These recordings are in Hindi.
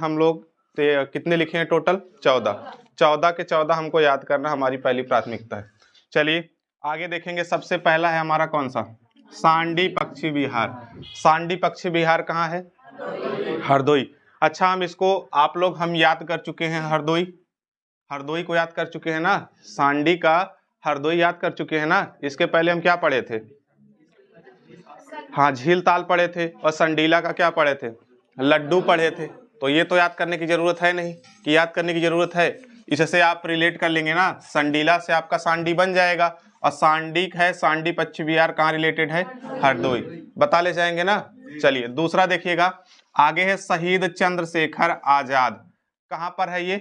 हम लोग कितने लिखे हैं टोटल? 14। 14 के 14 हमको याद करना हमारी पहली प्राथमिकता है। चलिए आगे देखेंगे। सबसे पहला है हमारा कौन सा? सांडी पक्षी विहार। सांडी पक्षी विहार कहाँ है? हरदोई। अच्छा, हम इसको आप लोग हम याद कर चुके हैं। हरदोई, हरदोई को याद कर चुके हैं ना। सांडी का हरदोई याद कर चुके हैं ना। इसके पहले हम क्या पढ़े थे? हाँ, झील ताल पढ़े थे। और संडीला का क्या पढ़े थे? लड्डू पढ़े थे। तो ये तो याद करने की जरूरत है नहीं कि याद करने की जरूरत है। इससे आप रिलेट कर लेंगे ना। संडीला से आपका सांडी बन जाएगा। और सांडी है, सांडी पक्षी विहार कहाँ रिलेटेड है? हरदोई। बता ले जाएंगे ना। चलिए दूसरा देखिएगा। आगे है शहीद चंद्रशेखर आजाद। कहाँ पर है ये?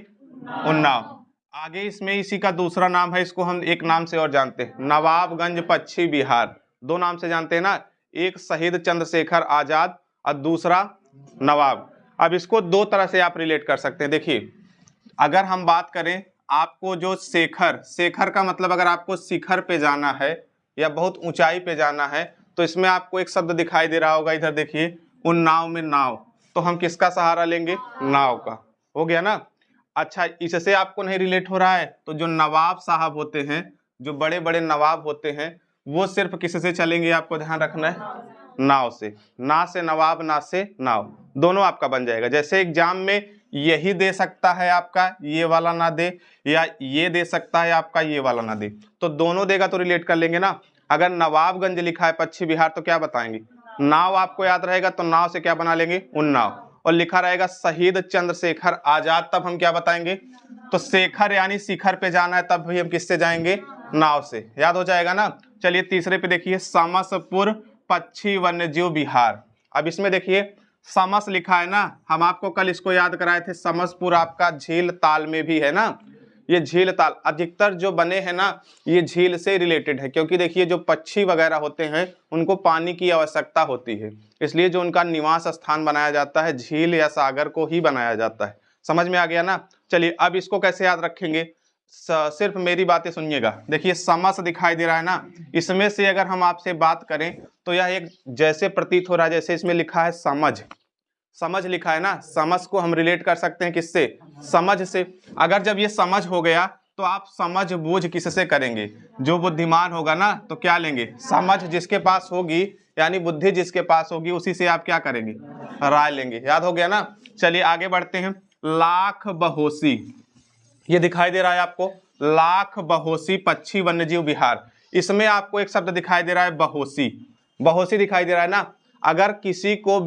उन्नाव। आगे इसमें इसी का दूसरा नाम है। इसको हम एक नाम से और जानते हैं, नवाबगंज पक्षी विहार। दो नाम से जानते हैं ना, एक शहीद चंद्रशेखर आजाद और दूसरा नवाब। अब इसको दो तरह से आप रिलेट कर सकते हैं। देखिए, अगर हम बात करें आपको जो शेखर, शेखर का मतलब अगर आपको शिखर पे जाना है या बहुत ऊंचाई पे जाना है, तो इसमें आपको एक शब्द दिखाई दे रहा होगा। इधर देखिए, उन्नाव में नाव। तो हम किसका सहारा लेंगे? नाव का। हो गया ना। अच्छा, इससे आपको नहीं रिलेट हो रहा है तो जो नवाब साहब होते हैं, जो बड़े बड़े नवाब होते हैं, वो सिर्फ किससे चलेंगे? आपको ध्यान रखना है, नाव से। ना से नवाब, ना से नाव, दोनों आपका बन जाएगा। जैसे एग्जाम में यही दे सकता है आपका, ये वाला ना दे, या ये दे सकता है आपका, ये वाला ना दे, तो दोनों देगा तो रिलेट कर लेंगे ना। अगर नवाबगंज लिखा है पश्चिम बिहार तो क्या बताएंगे? नाव आपको याद रहेगा तो नाव से क्या बना लेंगे? उन्नाव। और लिखा रहेगा शहीद चंद्रशेखर आजाद, तब हम क्या बताएंगे? तो शेखर यानी शिखर पे जाना है, तब भी हम किससे जाएंगे? नाव से। याद हो जाएगा ना। चलिए तीसरे पे देखिए, समसपुर पक्षी वन्यजीव विहार। अब इसमें देखिए, समस लिखा है ना, हम आपको कल इसको याद कराए थे। समसपुर आपका झील ताल में भी है ना। ये झील ताल अधिकतर जो बने हैं ना, ये झील से रिलेटेड है, क्योंकि देखिए जो पक्षी वगैरह होते हैं उनको पानी की आवश्यकता होती है, इसलिए जो उनका निवास स्थान बनाया जाता है झील या सागर को ही बनाया जाता है। समझ में आ गया ना। चलिए अब इसको कैसे याद रखेंगे? सिर्फ मेरी बातें सुनिएगा। देखिए समस दिखाई दे रहा है ना, इसमें से अगर हम आपसे बात करें तो यह एक जैसे प्रतीत हो रहा है जैसे इसमें लिखा है समझ। समझ लिखा है ना, समझ को हम रिलेट कर सकते हैं किससे? समझ से। अगर जब ये समझ हो गया तो आप समझ बूझ किससे करेंगे? जो बुद्धिमान होगा ना तो क्या लेंगे? समझ जिसके पास होगी यानी बुद्धि जिसके पास होगी उसी से आप क्या करेंगे? राय लेंगे। याद हो गया ना। चलिए आगे बढ़ते हैं। लाख बहोसी, ये दिखाई दे रहा है आपको, लाख बहोसी पक्षी वन्यजीव विहार। इसमें आपको एक शब्द दिखाई दे रहा है बहोसी। बहोसी दिखाई दे रहा है ना। अगर किसी को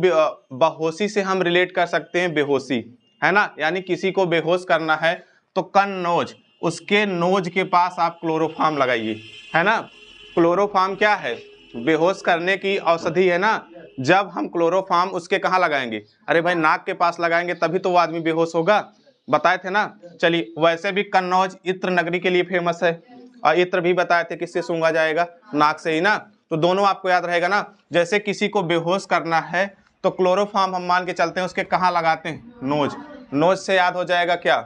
बहोसी से हम रिलेट कर सकते हैं बेहोशी, है ना, यानी किसी को बेहोश करना है तो कन्नौज, उसके नोज के पास आप क्लोरोफार्म लगाइए, है ना। क्लोरोफार्म क्या है? बेहोश करने की औषधि है ना। जब हम क्लोरोफार्म उसके कहाँ लगाएंगे? अरे भाई नाक के पास लगाएंगे तभी तो वो आदमी बेहोश होगा, बताए थे ना। चलिए वैसे भी कन्नौज इत्र नगरी के लिए फेमस है, और इत्र भी बताए थे किससे सूंघा जाएगा? नाक से ही ना। तो दोनों आपको याद रहेगा ना। जैसे किसी को बेहोश करना है तो क्लोरोफार्म हम मान के चलते हैं उसके कहाँ लगाते हैं? नोज। नोज से याद हो जाएगा क्या?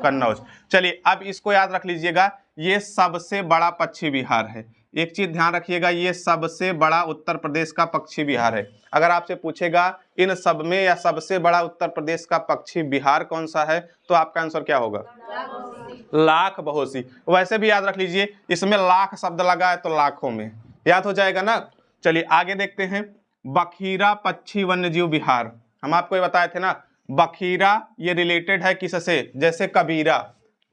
कन्नौज। चलिए अब इसको याद रख लीजिएगा, ये सबसे बड़ा पक्षी विहार है। एक चीज ध्यान रखिएगा, ये सबसे बड़ा उत्तर प्रदेश का पक्षी विहार है। अगर आपसे पूछेगा इन सब में या सबसे बड़ा उत्तर प्रदेश का पक्षी विहार कौन सा है, तो आपका आंसर क्या होगा? लाख बहोसी। वैसे भी याद रख लीजिए, इसमें लाख शब्द लगा है तो लाखों में याद हो जाएगा ना। चलिए आगे देखते हैं। बखीरा पक्षी वन्यजीव विहार, हम आपको ये बताए थे ना। बखीरा ये रिलेटेड है किससे? जैसे कबीरा,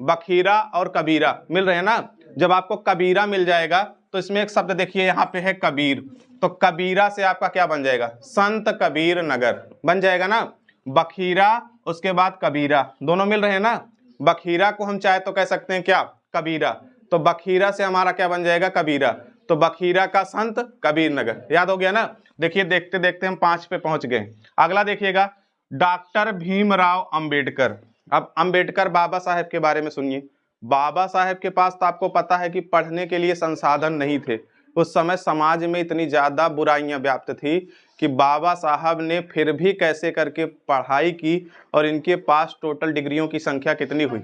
बखीरा और कबीरा मिल रहे हैं ना। जब आपको कबीरा मिल जाएगा तो इसमें एक शब्द देखिए यहाँ पे है कबीर, तो कबीरा से आपका क्या बन जाएगा? संत कबीर नगर बन जाएगा ना। बखीरा उसके बाद कबीरा, दोनों मिल रहे हैं ना। बखीरा को हम चाहे तो कह सकते हैं क्या? कबीरा। तो बखीरा से हमारा क्या बन जाएगा? कबीरा। तो बखीरा का संत कबीर नगर। याद हो गया ना। देखिए देखते देखते हम 5 पे पहुंच गए। अगला देखिएगा, डॉक्टर भीमराव अंबेडकर। अब अंबेडकर बाबा साहेब के बारे में सुनिए। बाबा साहेब के पास तो आपको पता है कि पढ़ने के लिए संसाधन नहीं थे। उस समय समाज में इतनी ज्यादा बुराइयां व्याप्त थी कि बाबा साहब ने फिर भी कैसे करके पढ़ाई की, और इनके पास टोटल डिग्रियों की संख्या कितनी हुई?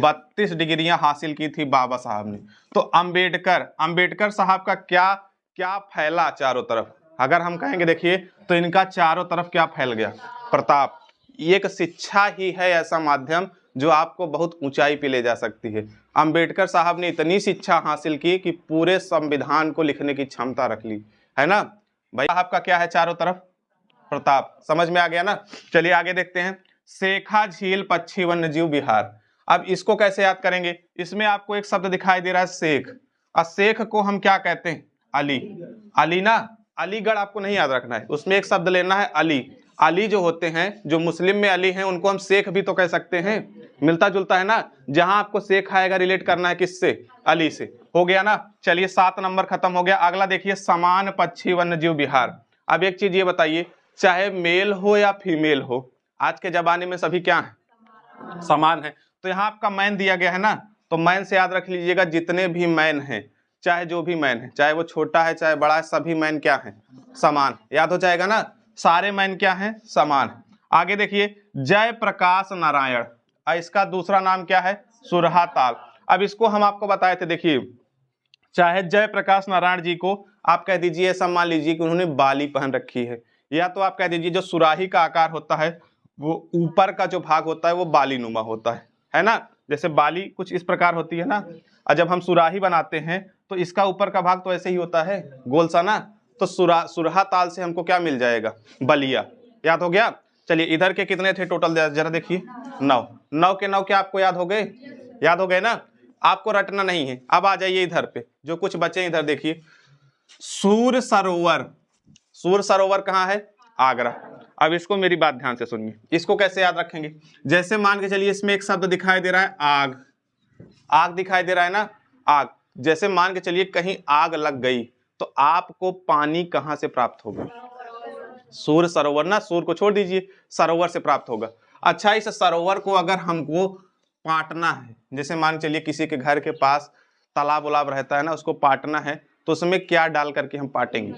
32 डिग्रियां हासिल की थी बाबा साहब ने। तो अंबेडकर साहब का क्या क्या फैला चारों तरफ? अगर हम कहेंगे देखिए तो इनका चारों तरफ क्या फैल गया? प्रताप। एक शिक्षा ही है ऐसा माध्यम जो आपको बहुत ऊंचाई पे ले जा सकती है। अंबेडकर साहब ने इतनी शिक्षा हासिल की कि पूरे संविधान को लिखने की क्षमता रख ली, है ना भाई। आपका क्या है चारों तरफ? प्रताप। समझ में आ गया ना। चलिए आगे देखते हैं। शेखा झील पक्षी वन्य जीव विहार। अब इसको कैसे याद करेंगे? इसमें आपको एक शब्द दिखाई दे रहा है शेख, और शेख को हम क्या कहते हैं? अली। अली ना, अलीगढ़ आपको नहीं याद रखना है, उसमें एक शब्द लेना है अली। अली जो होते हैं, जो मुस्लिम में अली हैं, उनको हम शेख भी तो कह सकते हैं, मिलता जुलता है ना। जहां आपको शेख आएगा रिलेट करना है किससे? अली से। हो गया ना। चलिए 7 नंबर खत्म हो गया। अगला देखिए, समान पक्षी वन्य जीव विहार। अब एक चीज ये बताइए, चाहे मेल हो या फीमेल हो, आज के जमाने में सभी क्या है? समान है। तो यहाँ आपका मैन दिया गया है ना, तो मैन से याद रख लीजिएगा, जितने भी मैन हैं, चाहे जो भी मैन है, चाहे वो छोटा है चाहे बड़ा है, सभी मैन क्या है? समान। याद हो जाएगा ना, सारे मैन क्या हैं? समान। आगे देखिए, जय प्रकाश नारायण, इसका दूसरा नाम क्या है? सुरहा ताल। अब इसको हम आपको बताए थे, देखिए, चाहे जय प्रकाश नारायण जी को आप कह दीजिए, ऐसा मान लीजिए कि उन्होंने बाली पहन रखी है, या तो आप कह दीजिए जो सुराही का आकार होता है, वो ऊपर का जो भाग होता है वो बाली नुमा होता है ना। जैसे बाली कुछ इस प्रकार होती है ना, और जब हम सुराही बनाते हैं तो इसका ऊपर का भाग तो ऐसे ही होता है, गोल सा ना। तो सुरहा ताल से हमको क्या मिल जाएगा? बलिया। याद हो गया। चलिए इधर के कितने थे टोटल जरा देखिए, 9। 9 के 9 क्या आपको याद हो गए? याद हो गए ना। आपको रटना नहीं है। अब आ जाइए इधर पे, जो कुछ बचे इधर देखिए, सूर सरोवर। सूर सरोवर कहाँ है? आगरा। अब इसको मेरी बात ध्यान से सुनिए, इसको कैसे याद रखेंगे? जैसे मान के चलिए, इसमें एक शब्द दिखाई दे रहा है आग। आग दिखाई दे रहा है ना, आग। जैसे मान के चलिए कहीं आग लग गई, तो आपको पानी कहां से प्राप्त होगा? सूर सरोवर ना, सूर को छोड़ दीजिए, सरोवर से प्राप्त होगा। अच्छा, इस सरोवर को अगर हमको पाटना है, जैसे मान चलिए किसी के घर के पास तालाब उलाब रहता है ना, उसको पाटना है, तो उसमें क्या डाल करके हम पाटेंगे?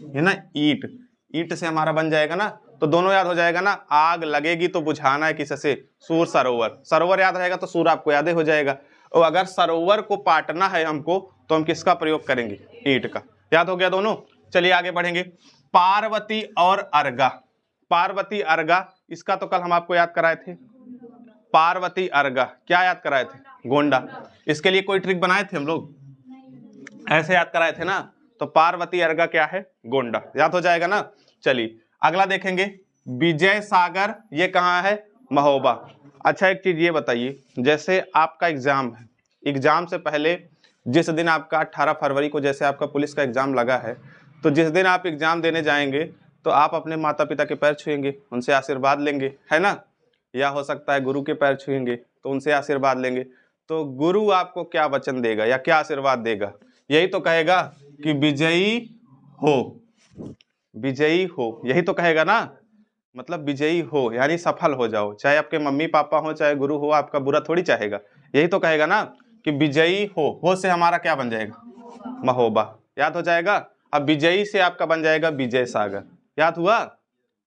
है ना, ईंट। ईंट से हमारा बन जाएगा ना, तो दोनों याद हो जाएगा ना। आग लगेगी तो बुझाना है किससे? सूर सरोवर। सरोवर याद रहेगा तो सूर आपको याद हो जाएगा। और अगर सरोवर को पाटना है हमको, तो हम किसका प्रयोग करेंगे? ईंट का। याद हो गया दोनों। चलिए आगे बढ़ेंगे। पार्वती और अर्गा। पार्वती अर्गा, इसका तो कल हम आपको याद कराए थे। पार्वती अर्गा क्या याद कराए थे? गोंडा। इसके लिए कोई ट्रिक बनाए थे हम लोग? ऐसे याद कराए थे ना। तो पार्वती अर्गा क्या है? गोंडा। याद हो जाएगा ना। चलिए अगला देखेंगे, विजय सागर, ये कहाँ है? महोबा। अच्छा एक चीज ये बताइए, जैसे आपका एग्जाम है, एग्जाम से पहले जिस दिन आपका 18 फरवरी को जैसे आपका पुलिस का एग्जाम लगा है, तो जिस दिन आप एग्जाम देने जाएंगे तो आप अपने माता पिता के पैर छुएंगे, उनसे आशीर्वाद लेंगे, है ना। या हो सकता है गुरु के पैर छुएंगे तो उनसे आशीर्वाद लेंगे। तो गुरु आपको क्या वचन देगा या क्या आशीर्वाद देगा? यही तो कहेगा कि विजयी हो, विजयी हो, यही तो कहेगा ना। मतलब विजयी हो यानी सफल हो जाओ, चाहे आपके मम्मी पापा हो चाहे गुरु हो, आपका बुरा थोड़ी चाहेगा। यही तो कहेगा ना कि विजयी हो से हमारा क्या बन जाएगा? महोबा। याद हो जाएगा। अब विजयी से आपका बन जाएगा विजय सागर। याद हुआ?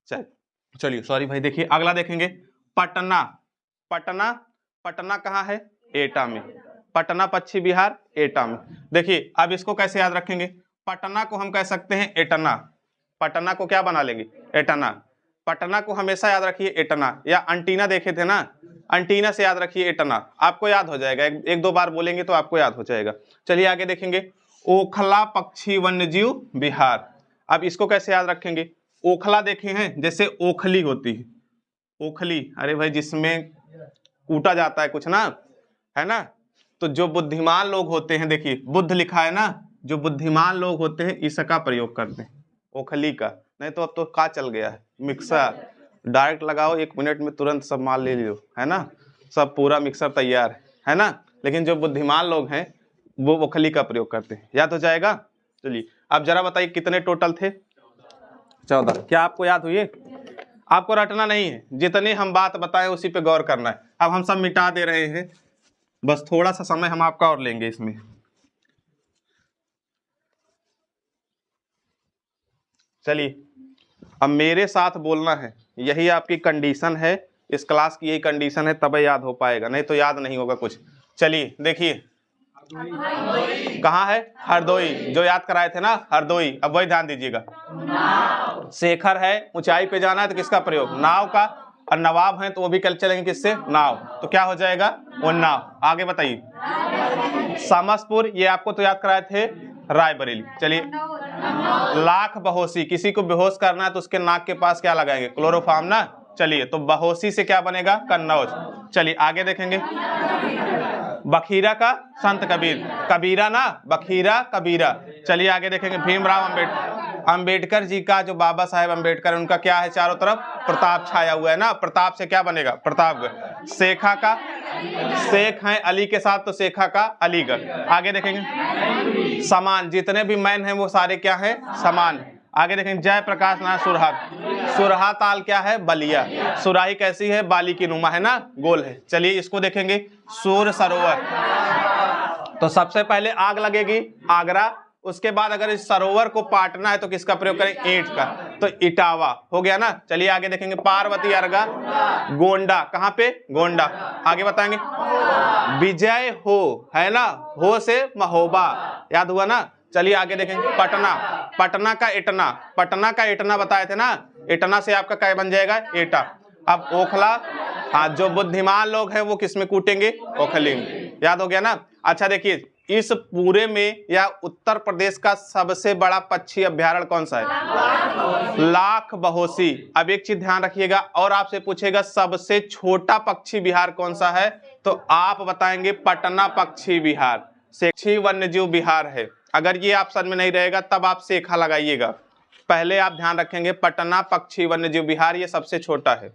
चलिए सॉरी भाई, देखिए अगला देखेंगे, पटना। पटना, पटना कहाँ है? एटा में। पटना पश्चिम बिहार, एटा में। देखिए अब इसको कैसे याद रखेंगे? पटना को हम कह सकते हैं एटना। पटना को क्या बना लेंगे? एटना। पटना को हमेशा याद रखिए एटना, या अंटीना देखे थे ना, अंटीना से याद रखिए एटना, आपको याद हो जाएगा। एक दो बार बोलेंगे तो आपको याद हो जाएगा। चलिए आगे देखेंगे, ओखला पक्षी वन्यजीव विहार। अब इसको कैसे याद रखेंगे? ओखला देखे हैं, जैसे ओखली होती है, ओखली, अरे भाई जिसमें कूटा जाता है कुछ ना, है ना। तो जो बुद्धिमान लोग होते हैं, देखिए बुद्ध लिखा है ना, जो बुद्धिमान लोग होते हैं इसका प्रयोग करते हैं, ओखली का। नहीं तो अब तो का चल गया है, मिक्सर डायरेक्ट लगाओ, 1 मिनट में तुरंत सब माल ले लो, है ना, सब पूरा मिक्सर तैयार है ना। लेकिन जो बुद्धिमान लोग हैं वो ओखली का प्रयोग करते हैं। याद हो जाएगा। चलिए अब जरा बताइए कितने टोटल थे? 14। क्या आपको याद हुई? आपको रटना नहीं है, जितने हम बात बताए उसी पे गौर करना है। अब हम सब मिटा दे रहे हैं, बस थोड़ा सा समय हम आपका और लेंगे इसमें। चलिए अब मेरे साथ बोलना है, यही आपकी कंडीशन है, इस क्लास की यही कंडीशन है, तब याद हो पाएगा, नहीं तो याद नहीं होगा कुछ। चलिए देखिए, कहाँ है? हरदोई, जो याद कराए थे ना, हरदोई। अब वही ध्यान दीजिएगा, शेखर है, ऊंचाई पे जाना है तो किसका प्रयोग? नाव का। और नवाब हैं तो वो भी कल चलेंगे किससे? नाव। तो क्या हो जाएगा? उन्नाव। आगे बताइए। समसपुर ये आपको तो याद कराए थे रायबरेली। चलिए, लाख बहोशी, किसी को बेहोश करना है तो उसके नाक के पास क्या लगाएंगे? क्लोरोफॉर्म ना। चलिए, तो बहोशी से क्या बनेगा? कन्नौज। चलिए आगे देखेंगे। बखीरा का संत कबीर, कबीरा ना, बखीरा कबीरा। चलिए आगे देखेंगे। भीमराव अंबेडकर जी का जो बाबा साहेब अंबेडकर, उनका क्या है? चारों तरफ प्रताप छाया हुआ है ना, प्रताप से क्या बनेगा? प्रतापगढ़। शेखा का, शेख हैं अली के साथ तो शेखा का अलीगढ़। आगे देखेंगे। समान, जितने भी मैन हैं वो सारे क्या हैं? समान। आगे देखेंगे। जयप्रकाश नारायण सुरहार, सुरहा ताल क्या है? बलिया। सुराही कैसी है? बाली की नुमा है ना, गोल है। चलिए इसको देखेंगे। सूर सरोवर, तो सबसे पहले आग लगेगी आगरा, उसके बाद अगर इस सरोवर को पाटना है तो किसका प्रयोग करें? ईंट का, तो इटावा हो गया ना। चलिए आगे देखेंगे। पार्वती अर्गा गोंडा, कहाँ पे? गोंडा। आगे बताएंगे। विजय हो है ना, हो से महोबा, याद हुआ ना। चलिए आगे देखेंगे। पटना, पटना का इटना, पटना का इटना बताए थे ना, इटना से आपका क्या बन जाएगा? एटा। अब ओखला, हाँ, जो बुद्धिमान लोग हैं वो किसमें कूटेंगे? ओखली में। याद हो गया ना। अच्छा देखिए, इस पूरे में या उत्तर प्रदेश का सबसे बड़ा पक्षी अभ्यारण्य कौन सा है? लाख बहोशी। अब एक चीज ध्यान रखिएगा, और आपसे पूछेगा सबसे छोटा पक्षी विहार कौन सा है, तो आप बताएंगे पटना पक्षी विहार, पक्षी वन्यजीव विहार है। अगर ये ऑप्शन में नहीं रहेगा तब आप शेखा लगाइएगा। पहले आप ध्यान रखेंगे पटना पक्षी वन्यजीव विहार ये सबसे छोटा है।